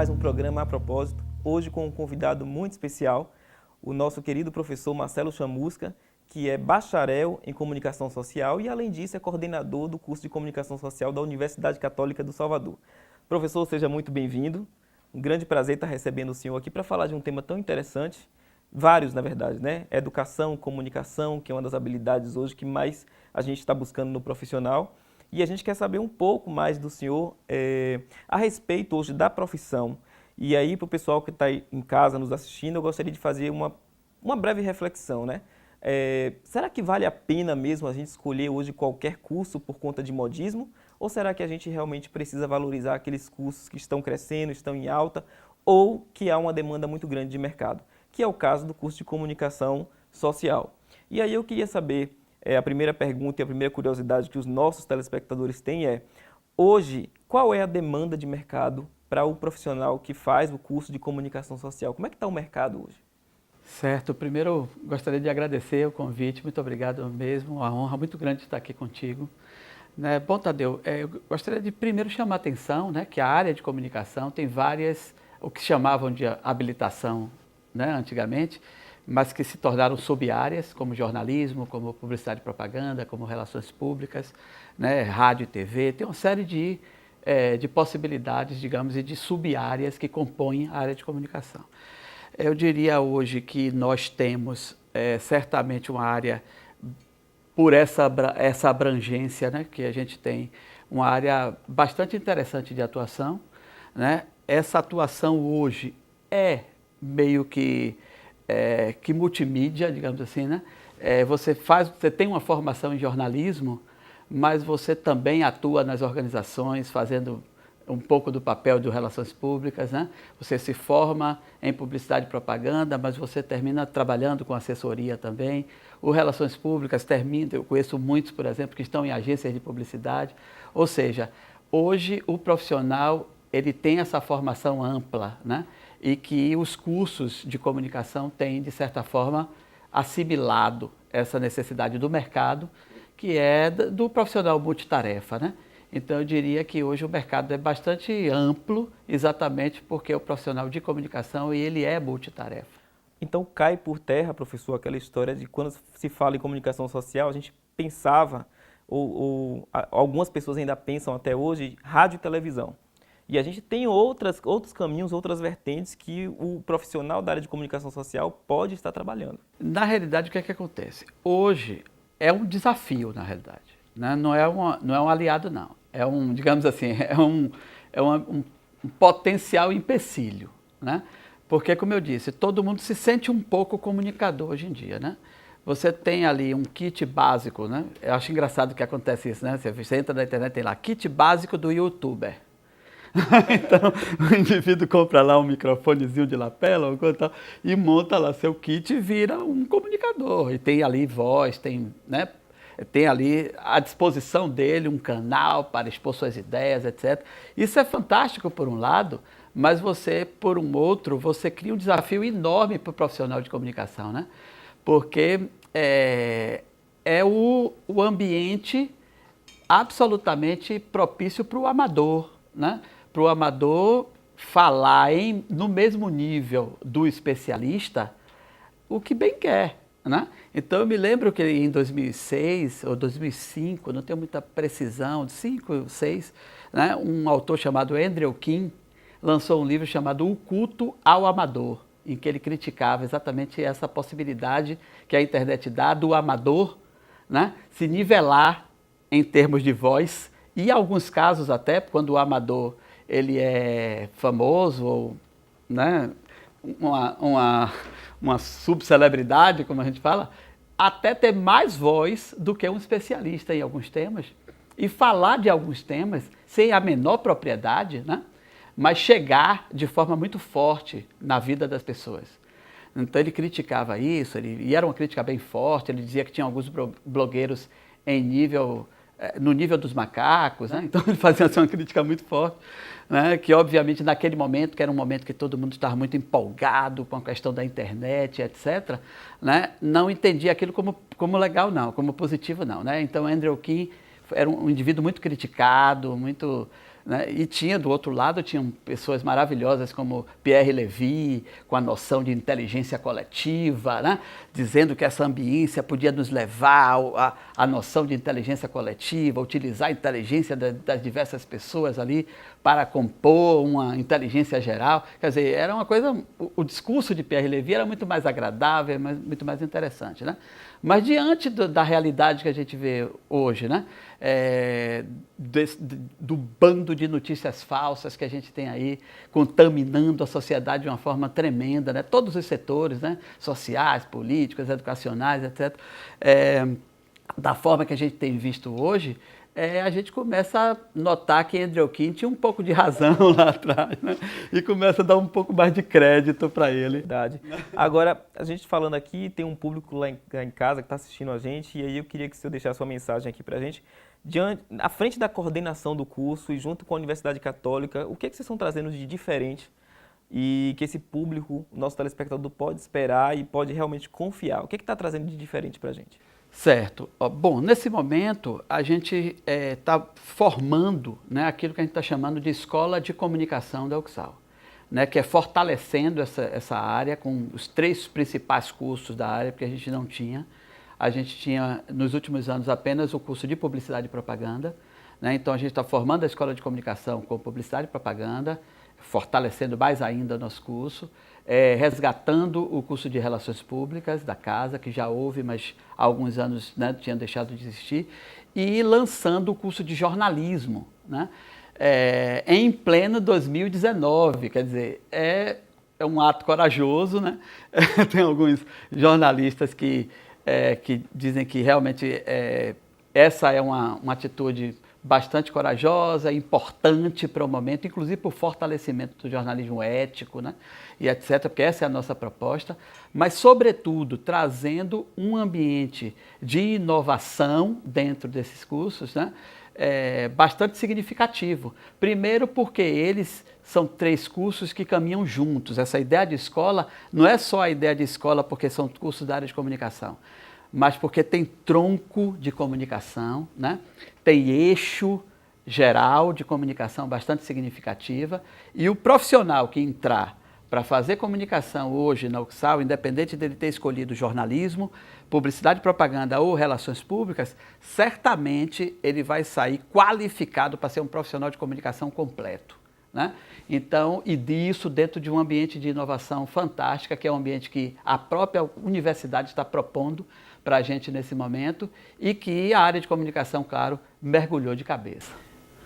mais um programa A Propósito, hoje com um convidado muito especial, o nosso querido professor Marcelo Chamusca, que é bacharel em Comunicação Social e, além disso, é coordenador do curso de Comunicação Social da Universidade Católica do Salvador. Professor, seja muito bem-vindo. Um grande prazer estar recebendo o senhor aqui para falar de um tema tão interessante, vários, na verdade, né? Educação, comunicação, que é uma das habilidades hoje que mais a gente está buscando no profissional. E a gente quer saber um pouco mais do senhor a respeito hoje da profissão. E aí, para o pessoal que está aí em casa nos assistindo, eu gostaria de fazer uma breve reflexão, né? Será que vale a pena mesmo a gente escolher hoje qualquer curso por conta de modismo? Ou será que a gente realmente precisa valorizar aqueles cursos que estão crescendo, estão em alta, ou que há uma demanda muito grande de mercado? Que é o caso do curso de Comunicação Social. E aí eu queria saber, a primeira pergunta e a primeira curiosidade que os nossos telespectadores têm é, hoje, qual é a demanda de mercado para o profissional que faz o curso de Comunicação Social? Como é que está o mercado hoje? Certo, primeiro gostaria de agradecer o convite, muito obrigado mesmo, uma honra muito grande estar aqui contigo. Bom, Tadeu, eu gostaria de primeiro chamar a atenção, né, que a área de comunicação tem várias, o que chamavam de habilitação, né, antigamente, mas que se tornaram sub-áreas, como jornalismo, como publicidade e propaganda, como relações públicas, né, rádio e TV, tem uma série de possibilidades, digamos, e de sub-áreas que compõem a área de comunicação. Eu diria hoje que nós temos certamente uma área, por essa abrangência, né, que a gente tem, uma área bastante interessante de atuação, né? Essa atuação hoje é meio que multimídia, digamos assim, né? Você tem uma formação em jornalismo, mas você também atua nas organizações, fazendo um pouco do papel de relações públicas, né? Você se forma em publicidade e propaganda, mas você termina trabalhando com assessoria também. O Relações Públicas termina, eu conheço muitos, por exemplo, que estão em agências de publicidade. Ou seja, hoje o profissional ele tem essa formação ampla, né? E que os cursos de comunicação têm, de certa forma, assimilado essa necessidade do mercado, que é do profissional multitarefa, né? Então, eu diria que hoje o mercado é bastante amplo, exatamente porque o profissional de comunicação ele é multitarefa. Então cai por terra, professor, aquela história de quando se fala em comunicação social, a gente pensava, algumas pessoas ainda pensam até hoje, rádio e televisão. E a gente tem outros caminhos, outras vertentes que o profissional da área de comunicação social pode estar trabalhando. Na realidade, o que é que acontece? Hoje é um desafio, na realidade, né? Não é um aliado, não. É um, digamos assim, um potencial empecilho, né? Porque, como eu disse, todo mundo se sente um pouco comunicador hoje em dia, né? Você tem ali um kit básico, né? Eu acho engraçado que acontece isso, né? Você entra na internet, tem lá, kit básico do youtuber. Então, o indivíduo compra lá um microfonezinho de lapela ou coisa tal, e monta lá seu kit e vira um comunicador. E tem ali voz, tem, né? Tem ali à disposição dele um canal para expor suas ideias, etc. Isso é fantástico por um lado, mas você, por um outro, você cria um desafio enorme para o profissional de comunicação, né? Porque é o ambiente absolutamente propício para o amador, né? Para o amador falar no mesmo nível do especialista o que bem quer, né? Então eu me lembro que em 2006 ou 2005, não tenho muita precisão, 5 ou 6, né, um autor chamado Andrew King lançou um livro chamado O Culto ao Amador, em que ele criticava exatamente essa possibilidade que a internet dá do amador, né, se nivelar em termos de voz e, em alguns casos até, quando o amador ele é famoso ou, né, uma subcelebridade, como a gente fala, até ter mais voz do que um especialista em alguns temas e falar de alguns temas sem a menor propriedade, né? Mas chegar de forma muito forte na vida das pessoas. Então ele criticava isso, e era uma crítica bem forte, ele dizia que tinha alguns blogueiros no nível dos macacos, né? Então ele fazia assim, uma crítica muito forte, né? Que obviamente naquele momento, que era um momento que todo mundo estava muito empolgado com a questão da internet, etc., né? Não entendia aquilo como legal não, como positivo não, né? Então Andrew King era um indivíduo muito criticado, muito, né? E tinha, do outro lado, tinham pessoas maravilhosas como Pierre Levy, com a noção de inteligência coletiva, né? Dizendo que essa ambiência podia nos levar à noção de inteligência coletiva, utilizar a inteligência das diversas pessoas ali para compor uma inteligência geral. Quer dizer, era uma coisa, o discurso de Pierre Levy era muito mais agradável, muito mais interessante, né? Mas diante da realidade que a gente vê hoje, né? Do bando de notícias falsas que a gente tem aí, contaminando a sociedade de uma forma tremenda, né? Todos os setores, né? Sociais, políticos, educacionais, etc. Da forma que a gente tem visto hoje, a gente começa a notar que Andrew King tinha um pouco de razão lá atrás, né? E começa a dar um pouco mais de crédito para ele. Verdade. Agora, a gente falando aqui, tem um público lá em casa que está assistindo a gente, e aí eu queria que o senhor deixasse sua mensagem aqui para a gente. À frente da coordenação do curso e junto com a Universidade Católica, o que vocês estão trazendo de diferente e que esse público, o nosso telespectador, pode esperar e pode realmente confiar? O que está trazendo de diferente para a gente? Certo. Bom, nesse momento a gente está formando, né, aquilo que a gente está chamando de Escola de Comunicação da UCSAL, né, que é fortalecendo essa área com os 3 principais cursos da área, porque a gente não tinha. A gente tinha, nos últimos anos, apenas o curso de Publicidade e Propaganda, né, então a gente está formando a Escola de Comunicação com Publicidade e Propaganda, fortalecendo mais ainda o nosso curso, resgatando o curso de Relações Públicas da casa, que já houve, mas há alguns anos, né, tinha deixado de existir, e lançando o curso de Jornalismo, né, em pleno 2019, quer dizer, é um ato corajoso, né? Tem alguns jornalistas que dizem que realmente essa é uma atitude bastante corajosa, importante para o momento, inclusive para o fortalecimento do jornalismo ético, né, e etc., porque essa é a nossa proposta, mas, sobretudo, trazendo um ambiente de inovação dentro desses cursos, né, bastante significativo. Primeiro porque eles são 3 cursos que caminham juntos. Essa ideia de escola não é só a ideia de escola porque são cursos da área de comunicação, mas porque tem tronco de comunicação, né? Tem eixo geral de comunicação bastante significativa, e o profissional que entrar para fazer comunicação hoje na UCSAL, independente dele ter escolhido jornalismo, publicidade e propaganda ou relações públicas, certamente ele vai sair qualificado para ser um profissional de comunicação completo, né? Então, e disso dentro de um ambiente de inovação fantástica, que é um ambiente que a própria universidade está propondo para a gente nesse momento, e que a área de comunicação, claro, mergulhou de cabeça.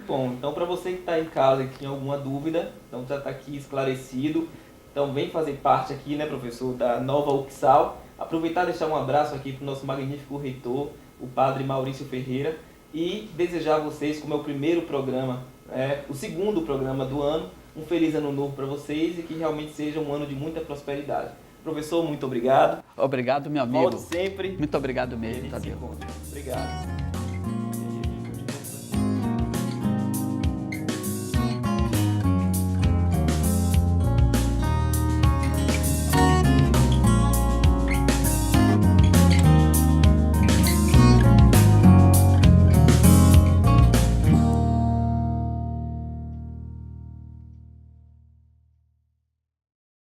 Bom, então para você que está em casa e tinha alguma dúvida, então já está aqui esclarecido. Então vem fazer parte aqui, né, professor, da nova UCSAL. Aproveitar e deixar um abraço aqui para o nosso magnífico reitor, o padre Maurício Ferreira, e desejar a vocês, como é o primeiro programa, o segundo programa do ano, um feliz ano novo para vocês e que realmente seja um ano de muita prosperidade. Professor, muito obrigado. Obrigado, meu amigo. Volte sempre. Muito obrigado mesmo, Tadeu. Obrigado.